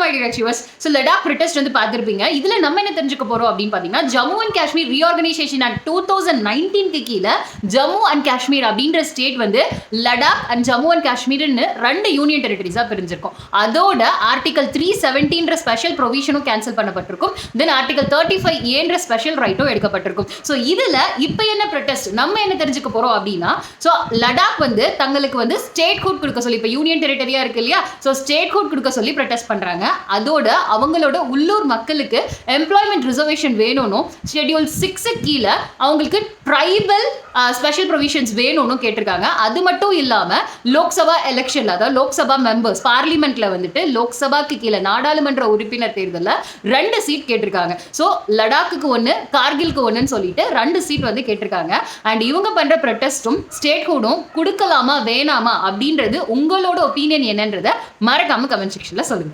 My dear achievers. So Ladakh protest வந்து பார்த்துருப்பீங்க. இதில் நம்ம என்ன தெரிஞ்சுக்க போகிறோம் அப்படின்னு பார்த்தீங்கன்னா, Jammu and Kashmir reorganisation act 2019 கீழே ஜம்மு அண்ட் காஷ்மீர் அப்படின்ற ஸ்டேட் வந்து லடாக் அண்ட் ஜம்மு அண்ட் காஷ்மீர்னு 2 யூனியன் டெரிட்டரிஸாக பிரிஞ்சிருக்கும். அதோட ஆர்டிகல் 370 ஸ்பெஷல் ப்ரொவிஷனும் கேன்சல் பண்ணப்பட்டிருக்கும். தென் ஆர்டிகல் 35A ஸ்பெஷல் ரைட்டும் எடுக்கப்பட்டிருக்கும். ஸோ இதில் இப்போ என்ன ப்ரொடெஸ்ட் நம்ம என்ன தெரிஞ்சுக்க போகிறோம் அப்படின்னா, ஸோ லடாக் வந்து தங்களுக்கு வந்து ஸ்டேட்ஹுட் கொடுக்க சொல்லி, இப்போ யூனியன் டெரிட்டரியா இருக்கு இல்லையா, ஸோ ஸ்டேட்ஹுட் கொடுக்க சொல்லி ப்ரொடெஸ்ட் பண்றாங்க. அதோட அவங்களோட உள்ளூர் மக்களுக்கு எம்ப்ளாய்மெண்ட் ரிசர்வேஷன் வேணும்னு ஷெட்யூல் 6 கீழே அவங்களுக்கு ட்ரைபல் ஸ்பெஷல் ப்ரொவிஷன்ஸ் வேணும்னு கேட்டிருக்காங்க. அது மட்டும் இல்லாம லோக்சபா எலெக்ஷன்ல, அதாவது லோக்சபா மெம்பர்ஸ் பார்லிமெண்ட்ல வந்துட்டு லோக்சபாக்கு கீழே நாடாளுமன்ற உறுப்பினர் தேர்தலில் 2 சீட் கேட்டிருக்காங்க. ஸோ லடாக்குக்கு 1 கார்கிலுக்கு 1ன்னு சொல்லிட்டு 2 சீட் வந்து கேட்டிருக்காங்க. அண்ட் இவங்க பண்ற ப்ரொடெஸ்டும் ஸ்டேட்ஹுட்டும் கொடுக்கலாமா வேணாமா அப்படின்றது உங்களோட ஒப்பீனியன் என்னன்றதை மறக்காம கமெண்ட் செக்ஷன்ல சொல்லுங்க.